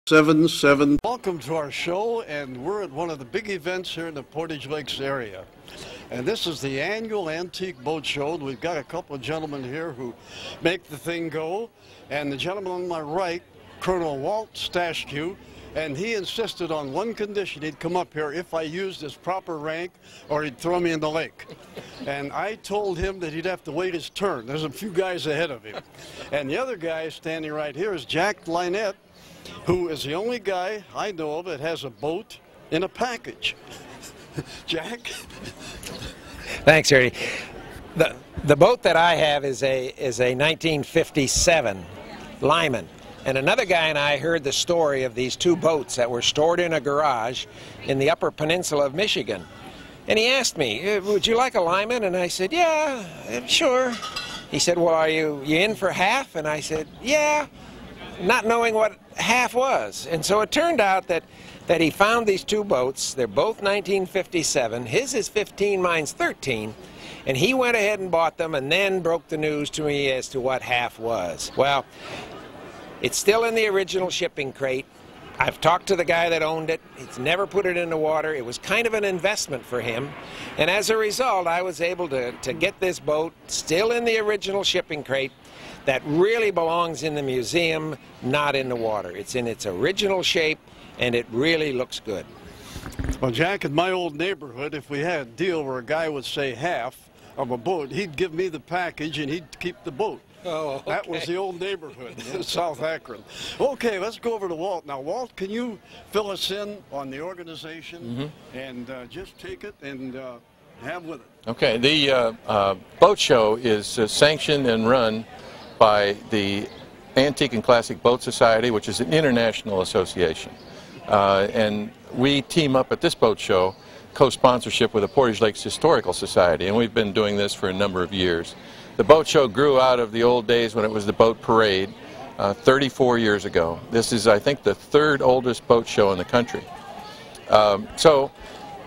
7-7. Welcome to our show, and we're at one of the big events here in the Portage Lakes area. And this is the annual Antique Boat Show. We've got a couple of gentlemen here who make the thing go. And the gentleman on my right, Colonel Walt Stashkew, and he insisted on one condition: he'd come up here if I used his proper rank or he'd throw me in the lake. And I told him that he'd have to wait his turn. There's a few guys ahead of him. And the other guy standing right here is Jack Lynette, who is the only guy I know of that has a boat in a package. Jack? Thanks, Ernie. The boat that I have is a 1957 Lyman. And another guy and I heard the story of these two boats that were stored in a garage in the Upper Peninsula of Michigan. And he asked me, would you like a Lyman? And I said, yeah, sure. He said, well, are you in for half? And I said, yeah, not knowing what half was. And so it turned out that he found these two boats. They're both 1957. His is 15, mine's 13. And he went ahead and bought them and then broke the news to me as to what half was. Well, it's still in the original shipping crate. I've talked to the guy that owned it. He's never put it in the water. It was kind of an investment for him. And as a result, I was able to get this boat still in the original shipping crate that really belongs in the museum, not in the water. It's in its original shape, and it really looks good. Well, Jack, in my old neighborhood, if we had a deal where a guy would say half of a boat, he'd give me the package and he'd keep the boat. Oh, okay. That was the old neighborhood in South Akron. Okay, let's go over to Walt. Now, Walt, can you fill us in on the organization and just take it and have with it? Okay, the boat show is sanctioned and run by the Antique and Classic Boat Society, which is an international association. And we team up at this boat show, co-sponsorship with the Portage Lakes Historical Society, and we've been doing this for a number of years. The boat show grew out of the old days when it was the boat parade 34 years ago. This is, I think, the third oldest boat show in the country. So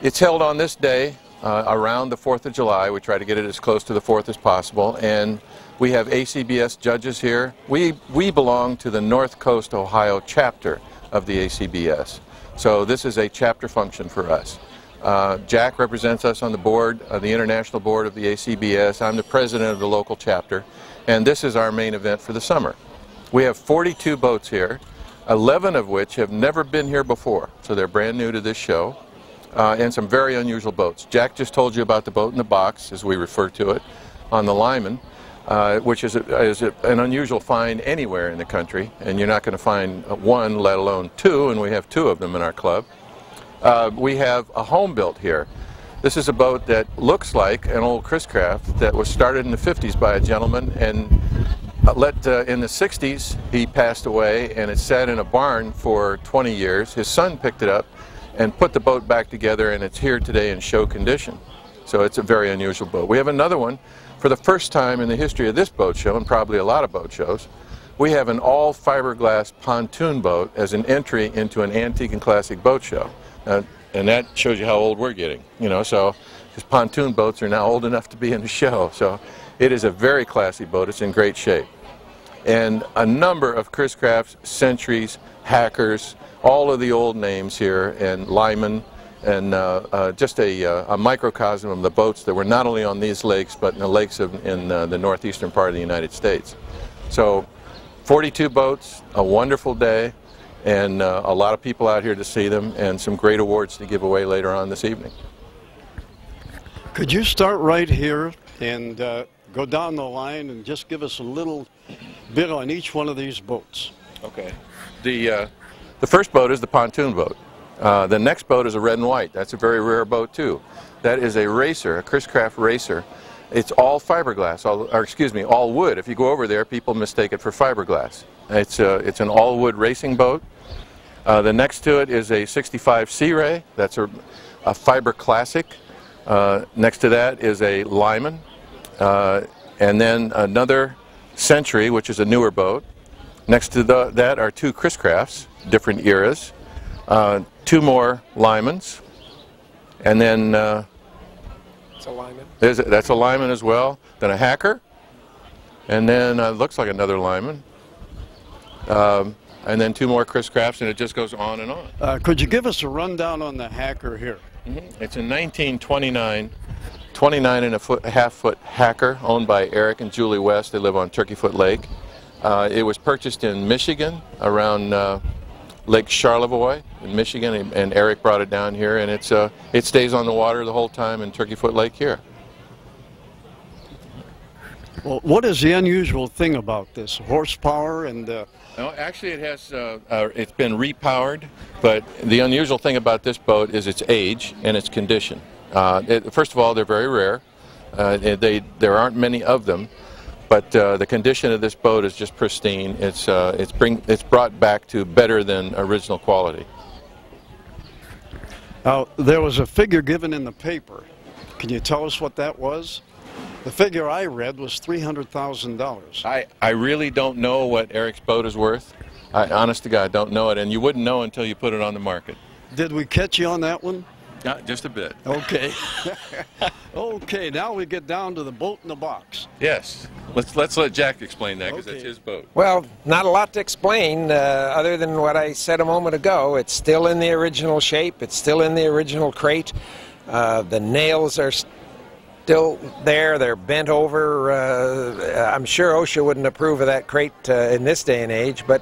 it's held on this day around the 4th of July. We try to get it as close to the 4th as possible, and we have ACBS judges here. We belong to the North Coast, Ohio chapter of the ACBS. So this is a chapter function for us. Jack represents us on the board, the international board of the ACBS. I'm the president of the local chapter, and this is our main event for the summer. We have 42 boats here, 11 of which have never been here before, so they're brand new to this show, and some very unusual boats. Jack just told you about the boat in the box, as we refer to it, on the Lyman, which is an unusual find anywhere in the country, and you're not going to find one, let alone two, and we have two of them in our club. We have a home built here. This is a boat that looks like an old Chris Craft that was started in the 50s by a gentleman, and in the 60s he passed away, and it sat in a barn for 20 years. His son picked it up and put the boat back together, and it's here today in show condition. So it's a very unusual boat. We have another one. For the first time in the history of this boat show, and probably a lot of boat shows, we have an all fiberglass pontoon boat as an entry into an antique and classic boat show. And that shows you how old we're getting, you know, so because pontoon boats are now old enough to be in the show. So it is a very classy boat. It's in great shape. And a number of Chris Crafts, Centuries, Hackers, all of the old names here, and Lyman, and just a microcosm of the boats that were not only on these lakes, but in the lakes in the northeastern part of the United States. So 42 boats, a wonderful day, and a lot of people out here to see them, and some great awards to give away later on this evening. Could you start right here and go down the line and just give us a little bit on each one of these boats? Okay. The first boat is the pontoon boat. The next boat is a red and white. That's a very rare boat too. That is a racer, a Chris Craft racer. It's all fiberglass, all wood. If you go over there, people mistake it for fiberglass. It's an all-wood racing boat. The next to it is a 65 Sea Ray. That's a fiber classic. Next to that is a Lyman. And then another Century, which is a newer boat. Next to that are two Chris Crafts, different eras. Two more Lymans. And then It's a Lyman. that's a Lyman as well. Then a Hacker. And then looks like another Lyman. and then 2 more Chris Crafts, and it just goes on and on. Could you give us a rundown on the Hacker here? It's a 1929, 29.5 foot Hacker owned by Eric and Julie West. They live on Turkey Foot Lake. It was purchased in Michigan around Lake Charlevoix in Michigan, and Eric brought it down here, and it stays on the water the whole time in Turkey Foot Lake here. Well, what is the unusual thing about this horsepower and? No, actually, it has. It's been repowered, but the unusual thing about this boat is its age and its condition. First of all, they're very rare. There aren't many of them, but the condition of this boat is just pristine. It's brought back to better than original quality. Now, there was a figure given in the paper. Can you tell us what that was? The figure I read was $300,000. I really don't know what Eric's boat is worth. Honest to God, don't know it, and you wouldn't know until you put it on the market. Did we catch you on that one? Just a bit. Okay. Okay, now we get down to the boat in the box. Yes. Let's let Jack explain that, because Okay. it's his boat. Well, not a lot to explain other than what I said a moment ago. It's still in the original shape. It's still in the original crate. The nails are still there. They're bent over. I'm sure OSHA wouldn't approve of that crate in this day and age, but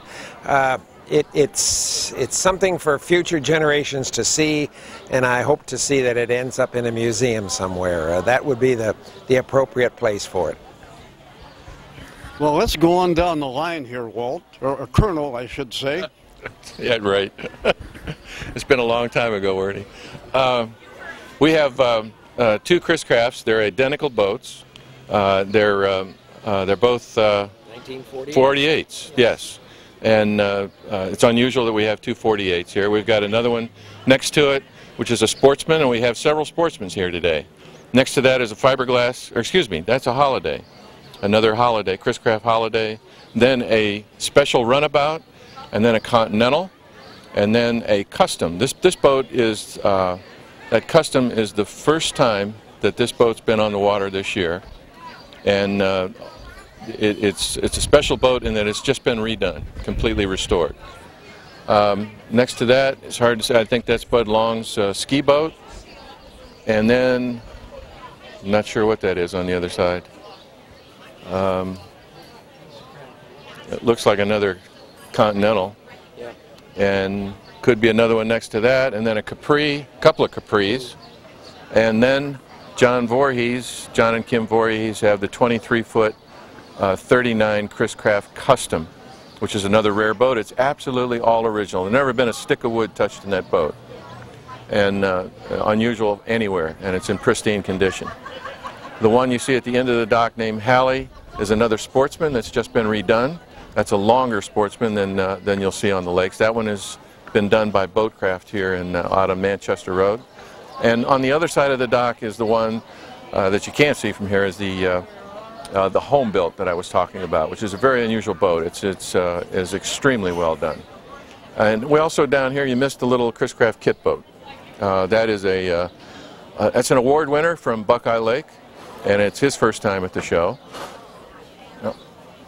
it's something for future generations to see, and I hope to see that it ends up in a museum somewhere. That would be the appropriate place for it. Well, let's go on down the line here, Walt, or Colonel, I should say. Yeah, right. It's been a long time ago, Ernie. We have 2 Chris Crafts. They're identical boats. They're both 48s. Yes, and it's unusual that we have 2 48s here. We've got another one next to it, which is a Sportsman, and we have several Sportsmans here today. Next to that is a fiberglass, or excuse me, that's a Holiday, another Holiday, Chris Craft Holiday. Then a special runabout, and then a Continental, and then a Custom. This boat is. That Custom is the first time that this boat's been on the water this year, and it's a special boat in that it's just been redone, completely restored. Next to that, it's hard to say, I think that's Bud Long's ski boat, and then I'm not sure what that is on the other side. It looks like another Continental, and could be another one next to that, and then a Capri, a couple of Capris, and then John and Kim Voorhees have the 23-foot 39 Chris Craft Custom, which is another rare boat. It's absolutely all original. There's never been a stick of wood touched in that boat, and unusual anywhere, and it's in pristine condition. The one you see at the end of the dock named Hallie is another Sportsman that's just been redone. That's a longer Sportsman than you'll see on the lakes. That one has been done by Boatcraft here out on Manchester Road. And on the other side of the dock is the one that you can't see from here, is the home built that I was talking about, which is a very unusual boat. It's extremely well done. And we also down here, you missed the little Chris Craft kit boat. That is that's an award winner from Buckeye Lake, and it's his first time at the show.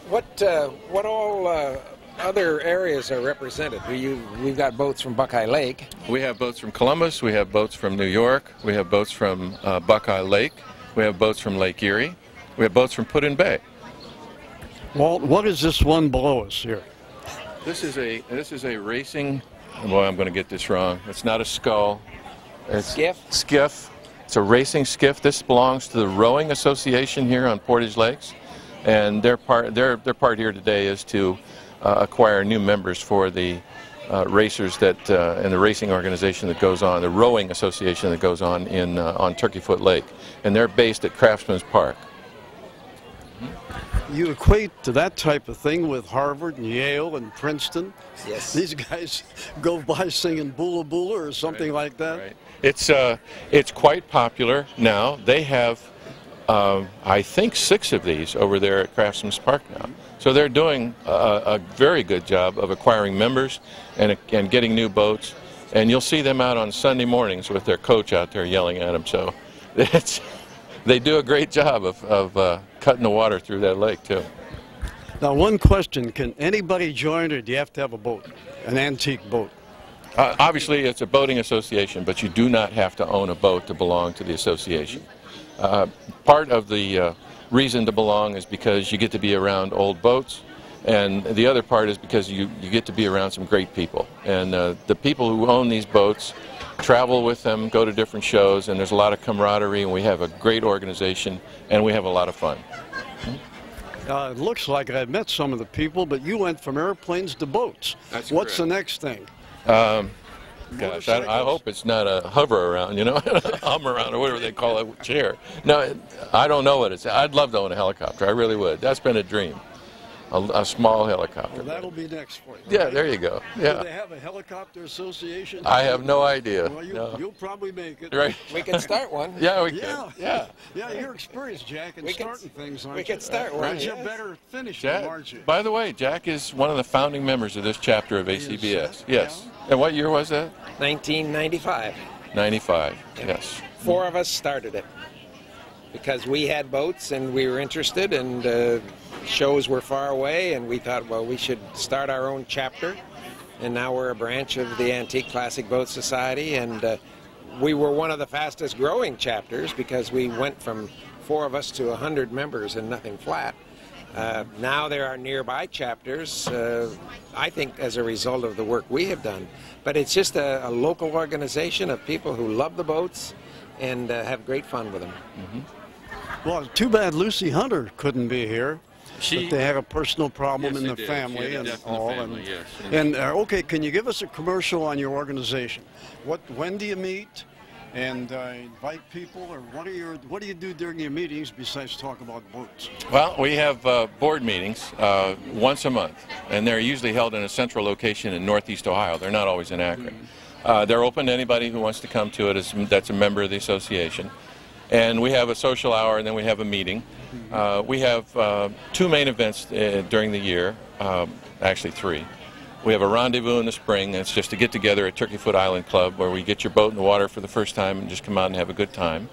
What all other areas are represented? We've got boats from Buckeye Lake. We have boats from Columbus. We have boats from New York. We have boats from Buckeye Lake. We have boats from Lake Erie. We have boats from Put-in Bay. Walt, what is this one below us here? This is a racing. Boy, I'm going to get this wrong. It's not a scull. It's skiff. Skiff. It's a racing skiff. This belongs to the Rowing Association here on Portage Lakes, and their part here today is to acquire new members for the racers and the racing organization that goes on, the Rowing Association that goes on on Turkey Foot Lake, and they're based at Craftsman's Park. You equate to that type of thing with Harvard and Yale and Princeton. Yes. These guys go by singing Bula Bula or something like that. Right. It's quite popular now. They have, I think, 6 of these over there at Craftsman's Park now. So they're doing a very good job of acquiring members and getting new boats. And you'll see them out on Sunday mornings with their coach out there yelling at them. So they do a great job of cutting the water through that lake, too. Now, one question, can anybody join, or do you have to have a boat, an antique boat? Obviously, it's a boating association, but you do not have to own a boat to belong to the association. Part of the reason to belong is because you get to be around old boats, and the other part is because you get to be around some great people. And the people who own these boats travel with them, go to different shows, and there's a lot of camaraderie, and we have a great organization, and we have a lot of fun. It looks like I've met some of the people, but you went from airplanes to boats. That's What's correct. the next thing? Gosh, I hope it's not a hover around, you know, hum around, or whatever they call it, chair. No, I don't know what it's. I'd love to own a helicopter. I really would. That's been a dream. A small helicopter. Well, that'll be next for you. Yeah, right? there you go. Do Yeah. they have a helicopter association? I have no idea. Well, No. you'll probably make it. Right. We can start one. Yeah, we Yeah. can. Yeah. Yeah, you're experienced, Jack, in We can- starting things, aren't we you? can start one, But you're yes. better finishing, Jack, aren't you? by the way, Jack is one of the founding members of this chapter of ACBS. Yeah. Yes. And what year was that? 1995. 95. Yes. 4 of us started it because we had boats and we were interested, and shows were far away, and we thought, well, we should start our own chapter. And now we're a branch of the Antique Classic Boat Society, and we were one of the fastest growing chapters because we went from 4 of us to 100 members and nothing flat. Now there are nearby chapters, I think as a result of the work we have done. But it's just a local organization of people who love the boats and have great fun with them. Mm-hmm. Well, too bad Lucy Hunter couldn't be here. She- But they had a personal problem Yes, in they the did. family She had a and death in the all. family, and yes. and okay, can you give us a commercial on your organization? When do you meet? And invite people, or what do you do during your meetings besides talk about boats? Well, we have board meetings once a month, and they're usually held in a central location in Northeast Ohio. They're not always in Akron. They're open to anybody who wants to come to it that's a member of the association. And we have a social hour, and then we have a meeting. We have 2 main events during the year, actually 3. We have a rendezvous in the spring, and it's just to get together at Turkey Foot Island Club, where we get your boat in the water for the first time and just come out and have a good time.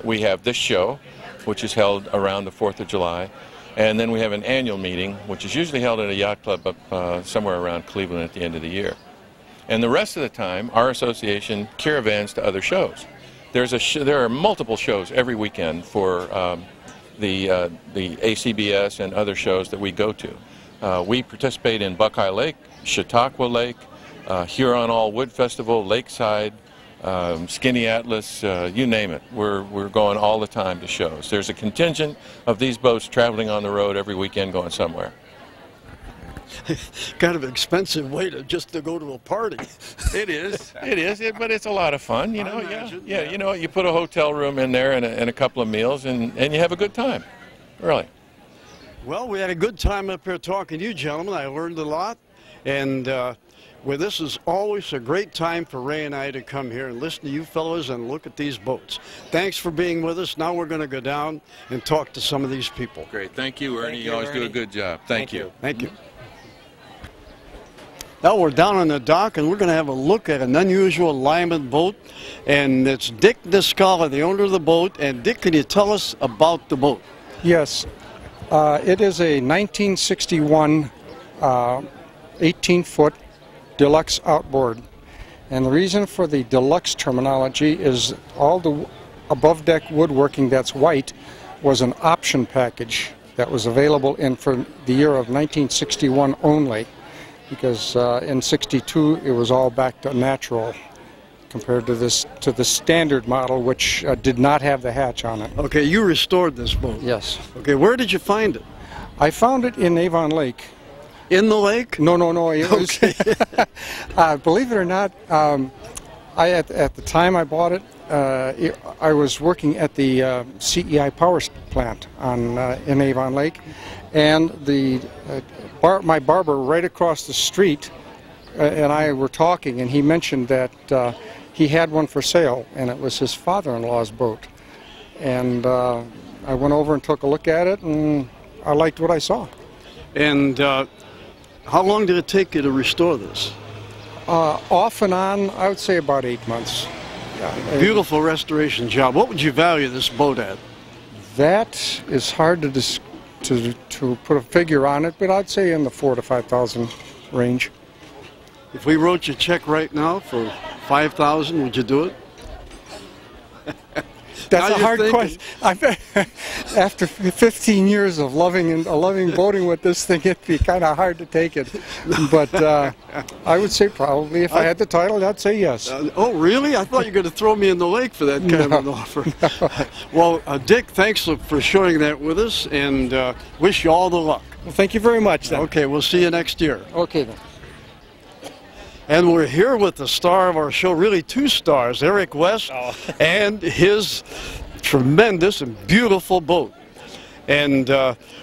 We have this show, which is held around the 4th of July. And then we have an annual meeting, which is usually held at a yacht club up somewhere around Cleveland at the end of the year. And the rest of the time, our association caravans to other shows. There are multiple shows every weekend for the ACBS and other shows that we go to. We participate in Buckeye Lake, Chautauqua Lake, Huron All Wood Festival, Lakeside, Skinny Atlas, you name it. We're going all the time to shows. There's a contingent of these boats traveling on the road every weekend going somewhere. Kind of expensive way to go to a party. It is. It is. But it's a lot of fun, you know. imagine, Yeah. yeah. You know, you put a hotel room in there and a couple of meals, and you have a good time. Really. Well, we had a good time up here talking to you gentlemen. I learned a lot, and this is always a great time for Ray and I to come here and listen to you fellows and look at these boats. Thanks for being with us. Now we're going to go down and talk to some of these people. Great. Thank you, Ernie. Thank you you, always do a Ernie. good job. Thank you. Thank you. Now we're down on the dock, and we're going to have a look at an unusual Lyman boat, and it's Dick Niscala, the owner of the boat. And Dick, can you tell us about the boat? Yes, it is a 1961 18-foot deluxe outboard. And the reason for the deluxe terminology is all the above-deck woodworking that's white was an option package that was available for the year of 1961 only, because in 62 it was all back to natural compared to the standard model, which did not have the hatch on it. Okay, you restored this boat. Yes. Okay, where did you find it? I found it in Avon Lake. In the lake? No. It was, believe it or not, at the time I bought it, I was working at the CEI power plant in Avon Lake, and my barber right across the street and I were talking, and he mentioned that he had one for sale, and it was his father-in-law's boat. And I went over and took a look at it, and I liked what I saw. And how long did it take you to restore this? Off and on, I would say about 8 months. Yeah. Beautiful restoration job. What would you value this boat at? That is hard to to put a figure on it, but I'd say in the 4,000 to 5,000 range. If we wrote you a check right now for 5,000, would you do it? That's a hard question. After 15 years of loving boating with this thing, it'd be kind of hard to take it. But I would say probably, if I had the title, I'd say yes. Oh, really? I thought you were going to throw me in the lake for that kind of an offer. Well, Dick, thanks for sharing that with us, and wish you all the luck. Well, thank you very much, then. Okay, we'll see you next year. Okay, then. And we're here with the star of our show, really two stars, Eric West, and his tremendous and beautiful boat. And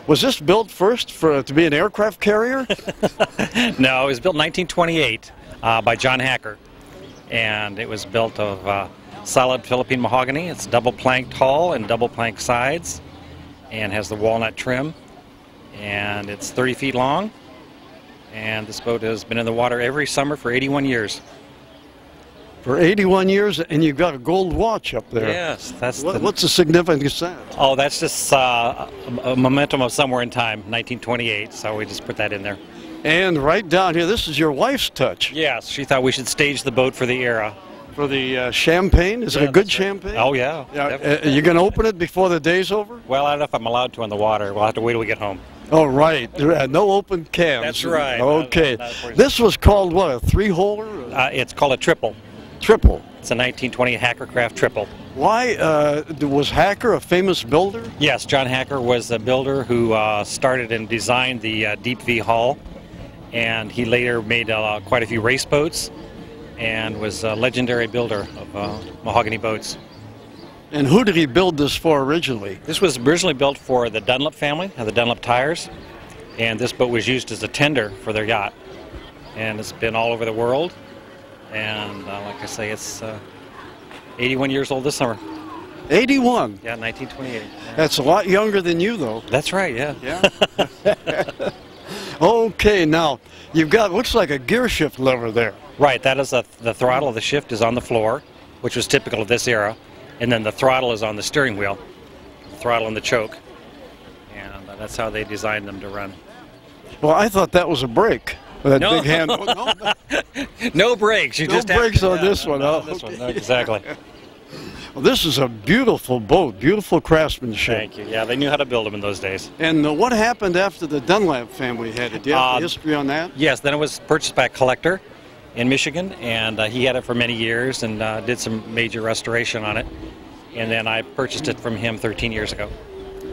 was this built first to be an aircraft carrier? No, it was built in 1928 by John Hacker. And it was built of solid Philippine mahogany. It's double planked hull and double planked sides, and has the walnut trim. And it's 30 feet long. And this boat has been in the water every summer for 81 years. For 81 years, and you've got a gold watch up there. Yes. What's the significance of that? Oh, that's just a momentum of somewhere in time, 1928, so we just put that in there. And right down here, this is your wife's touch. Yes, she thought we should stage the boat for the era. For the champagne? Is it a good champagne? Oh, yeah. You're going to open it before the day's over? Well, I don't know if I'm allowed to on the water. We'll have to wait till we get home. Oh, right. No open cans. That's right. Okay. This was called what, a three-holer? It's called a triple. Triple. It's a 1920 Hackercraft triple. Why was Hacker a famous builder? Yes, John Hacker was a builder who started and designed the Deep V hull, and he later made quite a few race boats, and was a legendary builder of mahogany boats. And who did he build this for originally? This was originally built for the Dunlop family, the Dunlop tires, and this boat was used as a tender for their yacht. And it's been all over the world, and like I say, it's 81 years old this summer. 81? Yeah, 1928. That's a lot younger than you, though. That's right, yeah. Yeah. Okay, now, you've got, looks like a gear shift lever there. Right, that is the throttle of the shift is on the floor, which was typical of this era. And then the throttle is on the steering wheel, the throttle and the choke, and that's how they designed them to run. Well, I thought that was a brake with that big handle. No brakes. You no just brakes have on this one. No, this one. No, exactly. Well, this is a beautiful boat, beautiful craftsmanship. Thank you. Yeah, they knew how to build them in those days. And what happened after the Dunlap family had it? Do you have the history on that? Yes, then it was purchased by a collector in Michigan, and he had it for many years and did some major restoration on it. And then I purchased it from him 13 years ago.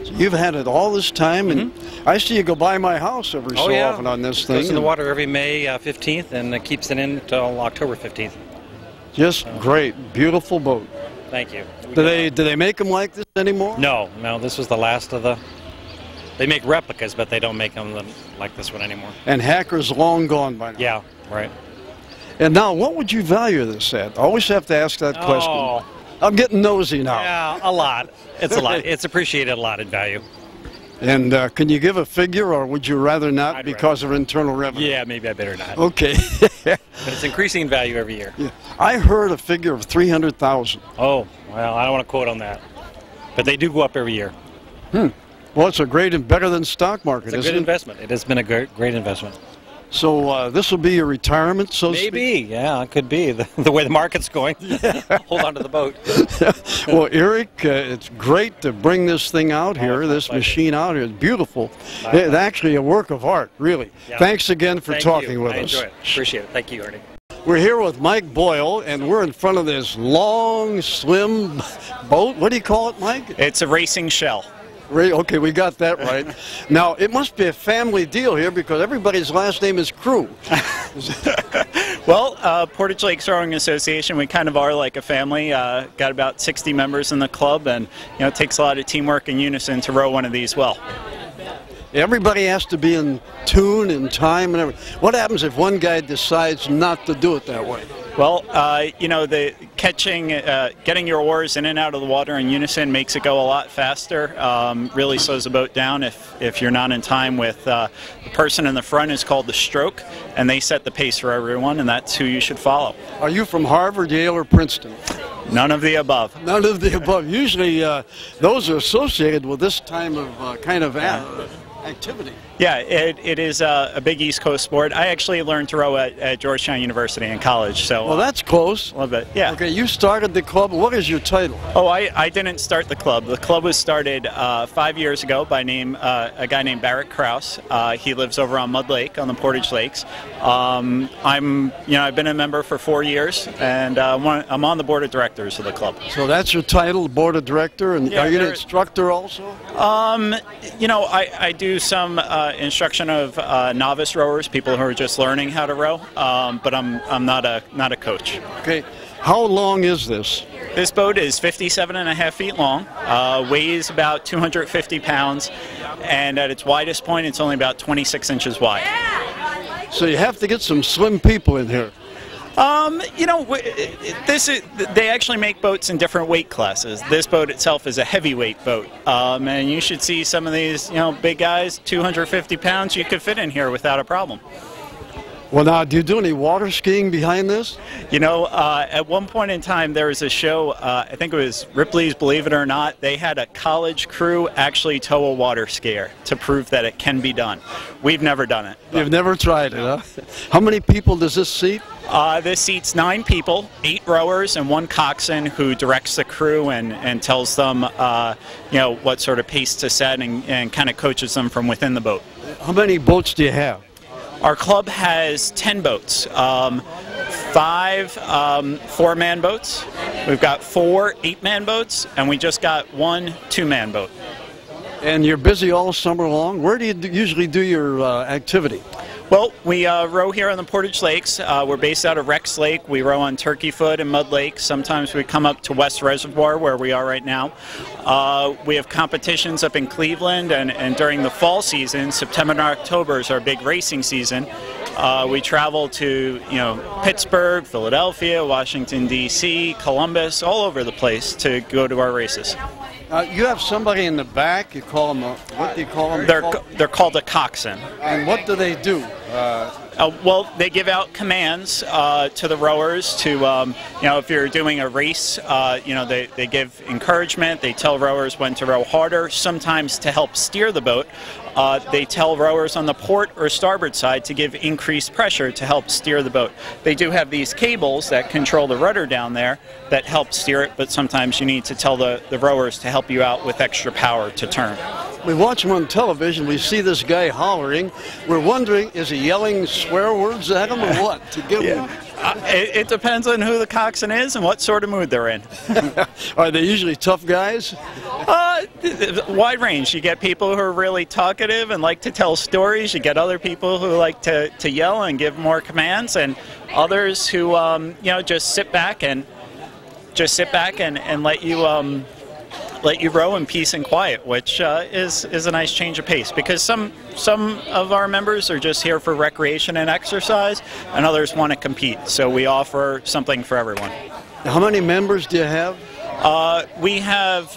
So you've had it all this time, and I see you go by my house every so often on this thing. It goes in the water every May 15th, and it keeps it in until October 15th. Just great, beautiful boat. Thank you. Do they make them like this anymore? No, this was the last of the... They make replicas, but they don't make them like this one anymore. And Hacker's long gone by now. Yeah, right. And now, what would you value this at? I always have to ask that question. I'm getting nosy now. Yeah, a lot. It's a lot. It's appreciated a lot in value. And can you give a figure, or would you rather not because of internal revenue? Yeah, maybe I better not. Okay. But it's increasing in value every year. Yeah. I heard a figure of 300,000. Oh, well, I don't want to quote on that. But they do go up every year. Well, it's a great and better than stock market, isn't it? It's a good investment. It has been a great investment. So this will be your retirement, so to speak? Maybe, yeah, it could be. The way the market's going. Hold on to the boat. Well, Eric, it's great to bring this thing out here, this machine out here. It's beautiful. It's actually a work of art, really. Yeah. Thanks again for talking with us. I enjoy it. Appreciate it. Thank you, Ernie. We're here with Mike Boyle, and we're in front of this long, slim boat. What do you call it, Mike? It's a racing shell. Okay, we got that right. Now, it must be a family deal here because everybody's last name is Crew. Well, Portage Lakes Rowing Association, we kind of are like a family. Got about 60 members in the club, and it takes a lot of teamwork and unison to row one of these well. Everybody has to be in tune, in time, and everything. What happens if one guy decides not to do it that way? Well, the getting your oars in and out of the water in unison makes it go a lot faster. Really slows the boat down if you're not in time with the person in the front is called the stroke, and they set the pace for everyone, and that's who you should follow. Are you from Harvard, Yale, or Princeton? None of the above. None of the above. Usually those are associated with this time of activity. Yeah, it is a big East Coast sport. I actually learned to row at Georgetown University in college. So Well, that's close. a little bit, yeah. Okay, you started the club. What is your title? Oh, I didn't start the club. The club was started 5 years ago by a guy named Barrett Krause. He lives over on Mud Lake, on the Portage Lakes. I've been a member for 4 years, and I'm on the board of directors of the club. So that's your title, board of director, and Yeah, are you an there- instructor also? I do some instruction of novice rowers, people who are just learning how to row, but I'm not a coach. Okay, how long is this? This boat is 57.5 feet long, weighs about 250 pounds, and at its widest point, it's only about 26 inches wide. So you have to get some slim people in here. They actually make boats in different weight classes. This boat itself is a heavyweight boat, and you should see some of these, big guys, 250 pounds. You could fit in here without a problem. Well, now, do you do any water skiing behind this? At one point in time, there was a show, I think it was Ripley's Believe It or Not. They had a college crew actually tow a water skier to prove that it can be done. We've never done it. You've never tried it, huh? How many people does this seat? This seats 9 people, 8 rowers, and 1 coxswain who directs the crew and tells them, what sort of pace to set and kind of coaches them from within the boat. How many boats do you have? Our club has 10 boats, 5 4-man boats. We've got 4 8-man boats, and we just got 1 2-man boat. And you're busy all summer long. Where do you usually do your activity? Well, we row here on the Portage Lakes. We're based out of Rex Lake. We row on Turkey Foot and Mud Lake. Sometimes we come up to West Reservoir, where we are right now. We have competitions up in Cleveland, and during the fall season, September and October is our big racing season. We travel to, Pittsburgh, Philadelphia, Washington, D.C., Columbus, all over the place to go to our races. You have somebody in the back. You call them what do you call them? They're called a coxswain. And what do they do? Well, they give out commands to the rowers to, if you're doing a race, they give encouragement. They tell rowers when to row harder. Sometimes to help steer the boat, they tell rowers on the port or starboard side to give increased pressure to help steer the boat. They do have these cables that control the rudder down there that help steer it, but sometimes you need to tell the rowers to help you out with extra power to turn. We watch him on television. We see this guy hollering. We're wondering, is he yelling swear words at him or what? To give him. It depends on who the coxswain is and what sort of mood they're in. Are they usually tough guys? Wide range. You get people who are really talkative and like to tell stories. You get other people who like to yell and give more commands, and others who just sit back and let you row in peace and quiet, which is a nice change of pace, because some of our members are just here for recreation and exercise, and others want to compete. So we offer something for everyone. How many members do you have? We have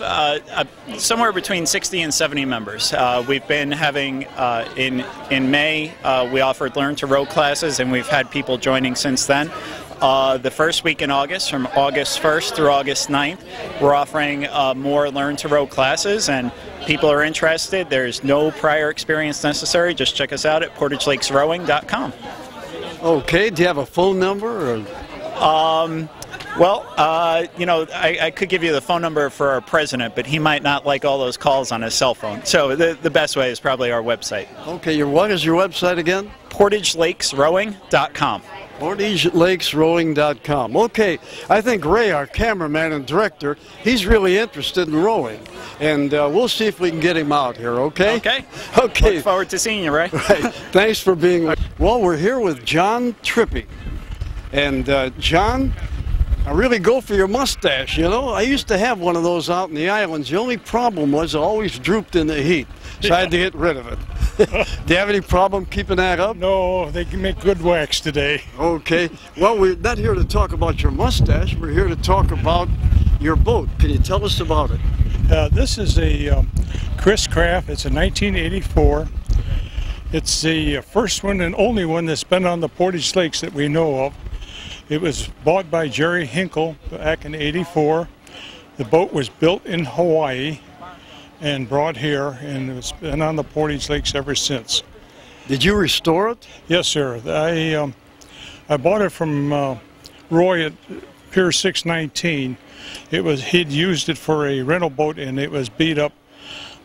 somewhere between 60 and 70 members. We've been having, in May, we offered Learn to Row classes, and we've had people joining since then. The first week in August, from August 1st through August 9th, we're offering more Learn to Row classes, and people are interested. There's no prior experience necessary. Just check us out at portagelakesrowing.com. Okay, do you have a phone number? Or? I could give you the phone number for our president, but he might not like all those calls on his cell phone. So the best way is probably our website. Okay, what is your website again? portagelakesrowing.com. portagelakesrowing.com. Okay, I think Ray, our cameraman and director, he's really interested in rowing, and we'll see if we can get him out here, okay? Okay. Okay. Look forward to seeing you, Ray. Right. Thanks for being with us. Well, we're here with John Trippy. And John, I really go for your mustache, I used to have one of those out in the islands. The only problem was it always drooped in the heat, so I had to get rid of it. Do you have any problem keeping that up? No, they can make good wax today. Okay. Well, we're not here to talk about your mustache. We're here to talk about your boat. Can you tell us about it? This is a Chris Craft. It's a 1984. It's the first one and only one that's been on the Portage Lakes that we know of. It was bought by Jerry Hinkle back in '84. The boat was built in Hawaii, and brought here, and it's been on the Portage Lakes ever since. Did you restore it? Yes, sir. I bought it from Roy at Pier 619. He'd used it for a rental boat, and it was beat up.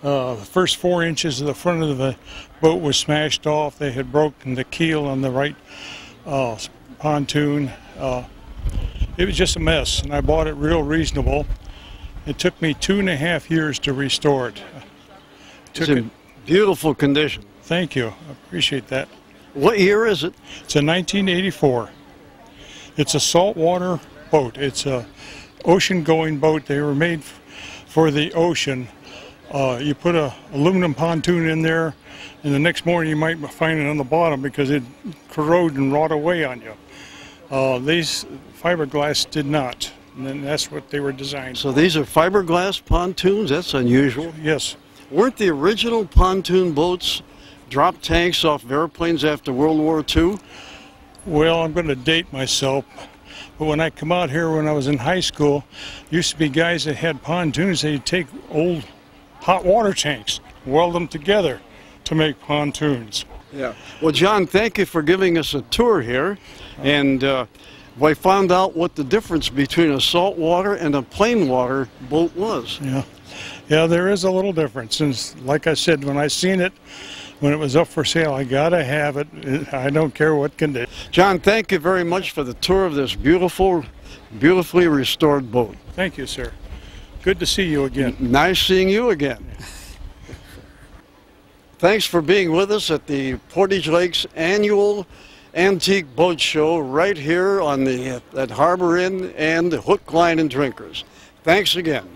The first 4 inches of the front of the boat was smashed off. They had broken the keel on the right pontoon. It was just a mess, and I bought it real reasonable. It took me 2.5 years to restore it. It's in beautiful condition. Thank you. I appreciate that. What year is it? It's a 1984. It's a saltwater boat. It's a ocean-going boat. They were made for the ocean. You put a aluminum pontoon in there, and the next morning you might find it on the bottom because it corrode and rot away on you. These fiberglass did not, and that's what they were designed So for. these are fiberglass pontoons? That's unusual. Yes. Weren't the original pontoon boats drop tanks off of airplanes after World War II? Well, I'm going to date myself, but when I come out here when I was in high school, used to be guys that had pontoons. They'd take old hot water tanks, weld them together to make pontoons. Yeah. Well, John, thank you for giving us a tour here, and we found out what the difference between a saltwater and a plain water boat was. Yeah, there is a little difference. And like I said, when I seen it, when it was up for sale, I gotta have it. I don't care what condition. John, thank you very much for the tour of this beautifully restored boat. Thank you, sir. Good to see you again. Nice seeing you again. Thanks for being with us at the Portage Lakes annual Antique Boat Show right here on at Harbor Inn and Hook, Line, and Drinkers. Thanks again.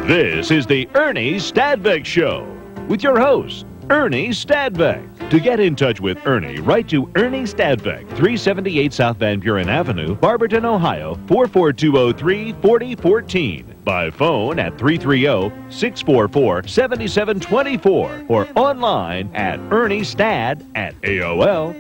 This is the Ernie Stadbeck Show with your host, Ernie Stadbeck. To get in touch with Ernie, write to Ernie Stadbeck, 378 South Van Buren Avenue, Barberton, Ohio, 44203-4014. By phone at 330-644-7724 or online at erniestad@AOL.